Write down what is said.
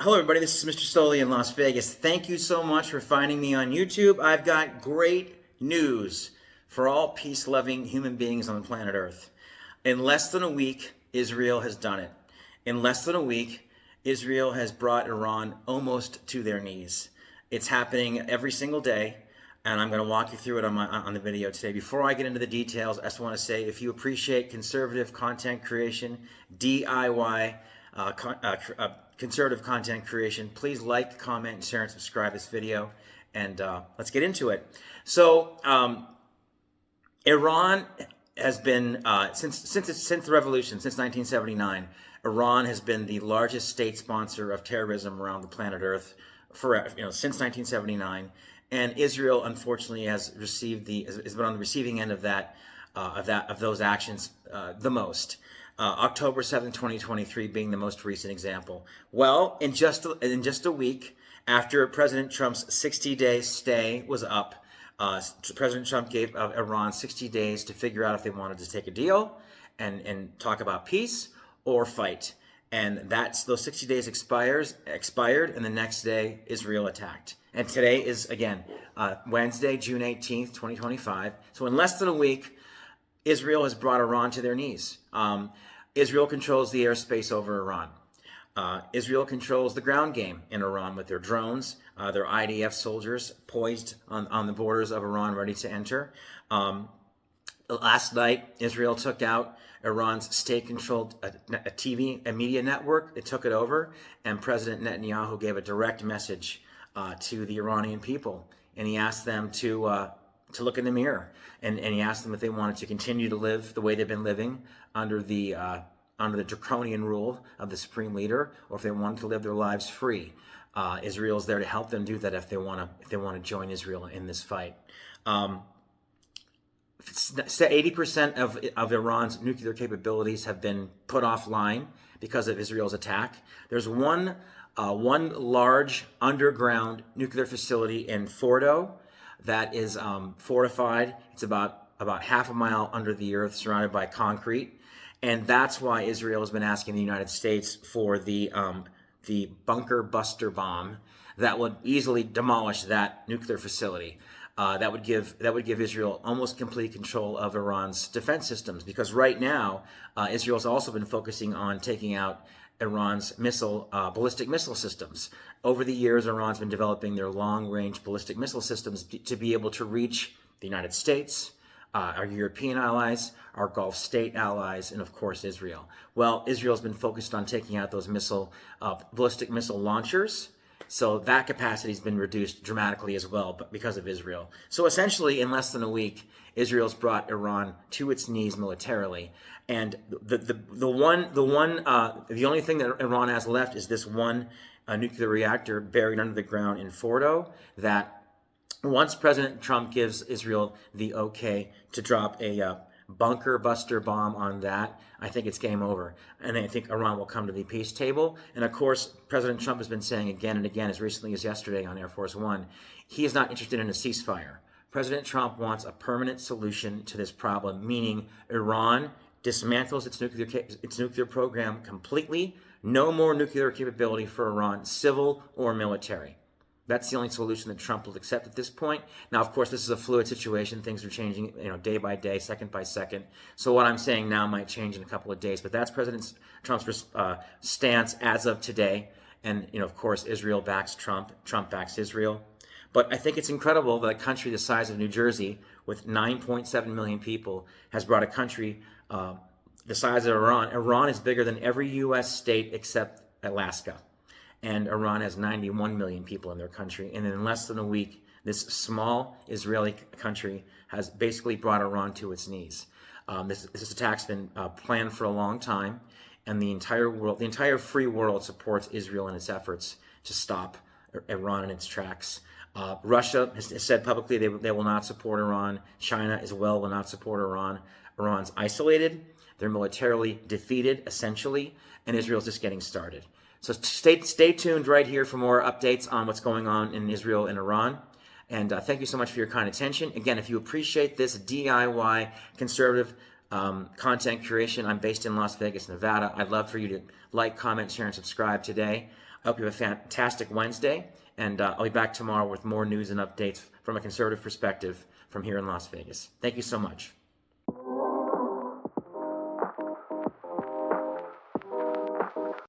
Hello, everybody. This is Mr. Stoli in Las Vegas. Thank you so much for finding me on YouTube. I've got great news for all peace loving human beings on the planet Earth. In less than a week, Israel has done it. In less than a week, Israel has brought Iran almost to their knees. It's happening every single day, and I'm going to walk you through it on the video today. Before I get into the details, I just want to say if you appreciate conservative content creation, DIY, conservative content creation, please like, comment, share, and subscribe this video, and let's get into it. So Iran has been since the revolution, since 1979, Iran has been the largest state sponsor of terrorism around the planet Earth since 1979, and Israel unfortunately has been on the receiving end of those actions the most. October 7, 2023 being the most recent example. Well, in just a week after President Trump's 60-day stay was up, President Trump gave Iran 60 days to figure out if they wanted to take a deal and talk about peace or fight. And those 60 days expired, and the next day Israel attacked. And today is, again, Wednesday, June 18th, 2025. So in less than a week, Israel has brought Iran to their knees. Israel controls the airspace over Iran. Israel controls the ground game in Iran with their drones, their IDF soldiers poised on the borders of Iran, ready to enter. Last night, Israel took out Iran's state-controlled TV and media network. It took it over, and President Netanyahu gave a direct message to the Iranian people, and he asked them to look in the mirror, and he asked them if they wanted to continue to live the way they've been living under the draconian rule of the supreme leader, or if they wanted to live their lives free. Israel's there to help them do that if they want to join Israel in this fight. 80% of Iran's nuclear capabilities have been put offline because of Israel's attack. There's one large underground nuclear facility in Fordow that is fortified. It's about half a mile under the earth, surrounded by concrete, and that's why Israel has been asking the United States for the bunker buster bomb that would easily demolish that nuclear facility. That would give Israel almost complete control of Iran's defense systems, because right now Israel's also been focusing on taking out Iran's ballistic missile systems. Over the years, Iran's been developing their long-range ballistic missile systems to be able to reach the United States, our European allies, our Gulf state allies, and of course Israel. Well, Israel's been focused on taking out those ballistic missile launchers, so that capacity has been reduced dramatically as well, but because of Israel. So essentially, in less than a week, Israel's brought Iran to its knees militarily, and the only thing that Iran has left is this one nuclear reactor buried under the ground in Fordow, that once President Trump gives Israel the okay to drop a bunker buster bomb on that, I think it's game over. And I think Iran will come to the peace table. And of course, President Trump has been saying again and again, as recently as yesterday on Air Force One, he is not interested in a ceasefire. President Trump wants a permanent solution to this problem, meaning Iran dismantles its nuclear program completely. No more nuclear capability for Iran, civil or military. That's the only solution that Trump will accept at this point. Now, of course, this is a fluid situation. Things are changing, day by day, second by second. So what I'm saying now might change in a couple of days. But that's President Trump's stance as of today. And, of course, Israel backs Trump. Trump backs Israel. But I think it's incredible that a country the size of New Jersey, with 9.7 million people, has brought a country the size of Iran. Iran is bigger than every U.S. state except Alaska. And Iran has 91 million people in their country. And in less than a week, this small Israeli country has basically brought Iran to its knees. This attack's been planned for a long time, and the entire free world supports Israel in its efforts to stop Iran in its tracks. Russia has said publicly they will not support Iran. China as well will not support Iran. Iran's isolated. They're militarily defeated, essentially, and Israel's just getting started. So stay tuned right here for more updates on what's going on in Israel and Iran. And thank you so much for your kind attention. Again, if you appreciate this DIY conservative content curation. I'm based in Las Vegas, Nevada. I'd love for you to like, comment, share, and subscribe today. I hope you have a fantastic Wednesday, and I'll be back tomorrow with more news and updates from a conservative perspective from here in Las Vegas. Thank you so much.